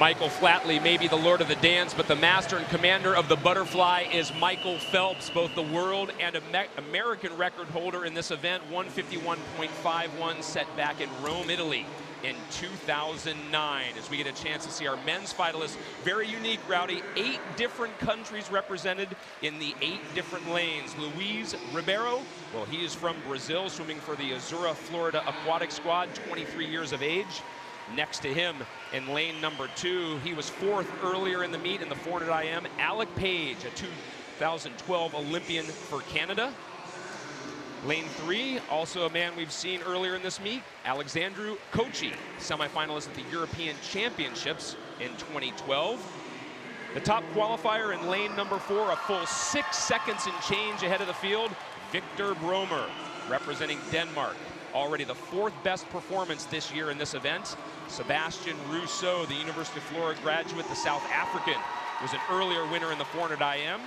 Michael Flatley may be the lord of the dance, but the master and commander of the butterfly is Michael Phelps, both the world and American record holder in this event, 151.51, set back in Rome, Italy in 2009. As we get a chance to see our men's finalists, very unique, Rowdy, 8 different countries represented in the 8 different lanes. Luiz Ribeiro, well, he is from Brazil, swimming for the Azura, Florida Aquatic Squad, 23 years of age. Next to him in lane number 2, he was 4th earlier in the meet in the 400 IM, Alec Page, a 2012 Olympian for Canada. Lane 3, also a man we've seen earlier in this meet, Alexandru Coci, semifinalist at the European Championships in 2012. The top qualifier in lane number 4, a full 6 seconds and change ahead of the field, Victor Bromer, representing Denmark. Already the 4th best performance this year in this event. Sebastian Rousseau, the University of Florida graduate, the South African, was an earlier winner in the 400 IM.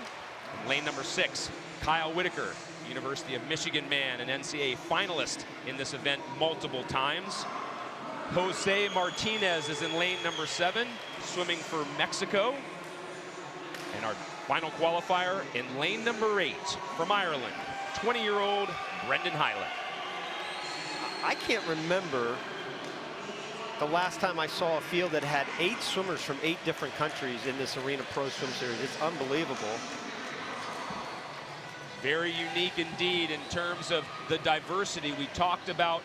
In lane number 6, Kyle Whitaker, University of Michigan man, an NCAA finalist in this event multiple times. Jose Martinez is in lane number 7, swimming for Mexico. And our final qualifier in lane number 8 from Ireland, 20-year-old Brendan Hyland. I can't remember the last time I saw a field that had 8 swimmers from 8 different countries in this Arena Pro Swim Series. It's unbelievable. Very unique indeed in terms of the diversity. We talked about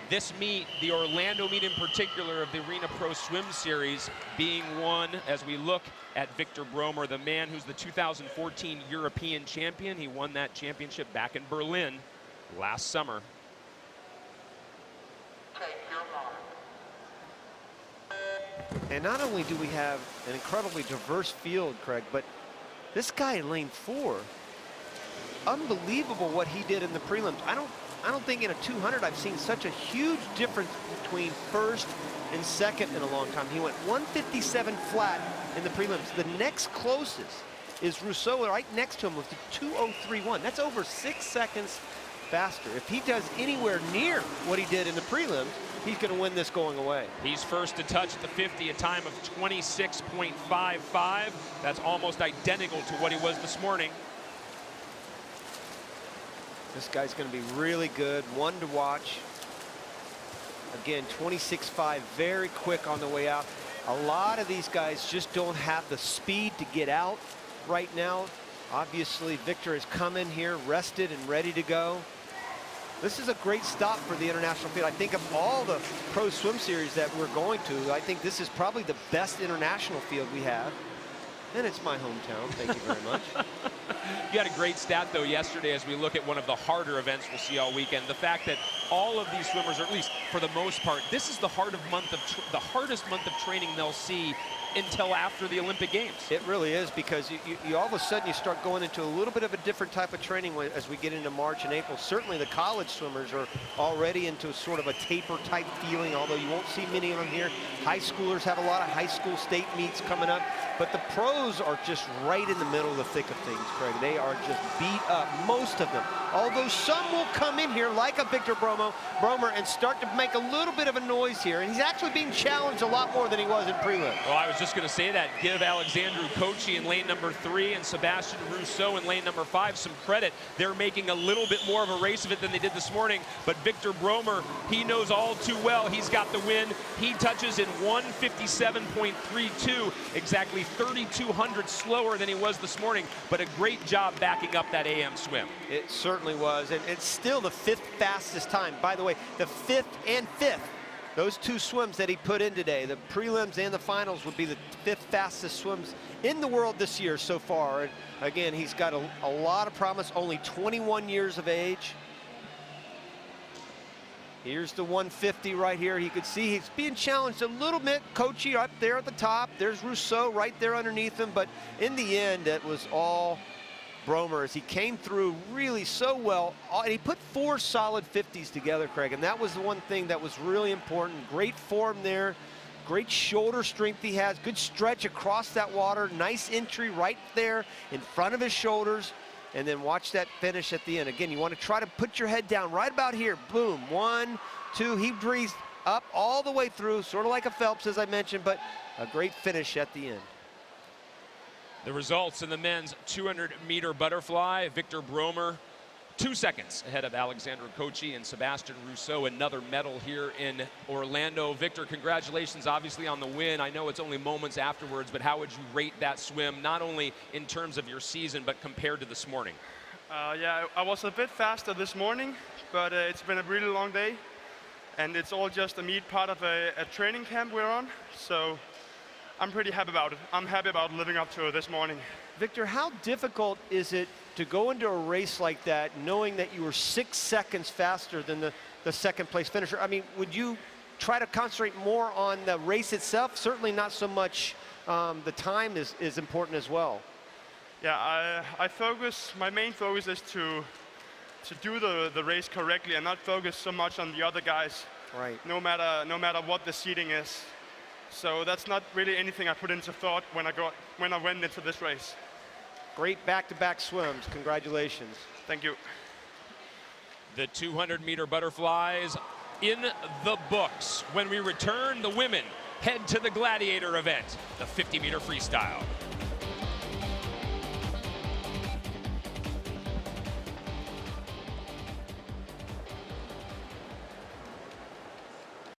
this meet, the Orlando meet in particular of the Arena Pro Swim Series, being one as we look at Victor Bromer, the man who's the 2014 European champion. He won that championship back in Berlin last summer. And not only do we have an incredibly diverse field, Craig, but this guy in lane 4, unbelievable what he did in the prelims. I don't think in a 200 I've seen such a huge difference between first and second in a long time. He went 157 flat in the prelims. The next closest is Rousseau right next to him with the 2:03.1. That's over 6 seconds faster. If he does anywhere near what he did in the prelims, he's going to win this going away. He's first to touch at the 50, a time of 26.55. That's almost identical to what he was this morning. This guy's going to be really good, one to watch. Again, 26.5, very quick on the way out. A lot of these guys just don't have the speed to get out right now. Obviously, Victor has come in here rested and ready to go. This is a great stop for the international field. I think of all the Pro Swim Series that we're going to, I think this is probably the best international field we have. And it's my hometown. Thank you very much. You had a great stat, though, yesterday as we look at one of the harder events we'll see all weekend. The fact that all of these swimmers, or at least for the most part, this is the hardest month of training they'll see until after the Olympic Games. It really is, because you all of a sudden you start going into a little bit of a different type of training as we get into March and April. Certainly the college swimmers are already into sort of a taper type feeling, although you won't see many of them here. High schoolers have a lot of high school state meets coming up, but the pros are just right in the middle of the thick of things, Craig. They are just beat up, most of them. Although some will come in here like a Victor Bromer and start to make a little bit of a noise here, and he's actually being challenged a lot more than he was in prelim. Well, I was just going to say that. Give Alexandru Coci in lane number 3 and Sebastian Rousseau in lane number 5 some credit. They're making a little bit more of a race of it than they did this morning, but Victor Bromer, he knows all too well he's got the win. He touches in 157.32, exactly 3,200 slower than he was this morning, but a great job backing up that AM swim. It certainly was, and it's still the 5th fastest time. By the way, the 5th and 5th, those 2 swims that he put in today, the prelims and the finals, would be the 5th fastest swims in the world this year so far. And again, he's got a lot of promise, only 21 years of age. Here's the 150 right here. You could see he's being challenged a little bit. Coci up there at the top. There's Rousseau right there underneath him. But in the end, it was all Bromer as he came through really so well. And he put 4 solid 50s together, Craig. And that was the one thing that was really important. Great form there. Great shoulder strength he has. Good stretch across that water. Nice entry right there in front of his shoulders. And then watch that finish at the end. Again, you want to try to put your head down right about here. Boom, 1, 2. He breathes up all the way through, sort of like a Phelps, as I mentioned, but a great finish at the end. The results in the men's 200-meter butterfly, Victor Bromer, 2 seconds ahead of Alexander Coci and Sebastian Rousseau, another medal here in Orlando. Victor, congratulations obviously on the win. I know it's only moments afterwards, but how would you rate that swim, not only in terms of your season, but compared to this morning? Yeah, I was a bit faster this morning, but it's been a really long day, and it's all just a meet part of a training camp we're on, so I'm pretty happy about it. I'm happy about living up to it this morning. Victor, how difficult is it to go into a race like that knowing that you were 6 seconds faster than the second place finisher? I mean, would you try to concentrate more on the race itself? Certainly not so much the time is important as well. Yeah, my main focus is to do the race correctly and not focus so much on the other guys. Right. No matter what the seating is. So that's not really anything I put into thought when I went into this race. Great back-to-back swims. Congratulations. Thank you. The 200-meter butterflies in the books. When we return, the women head to the gladiator event, the 50-meter freestyle.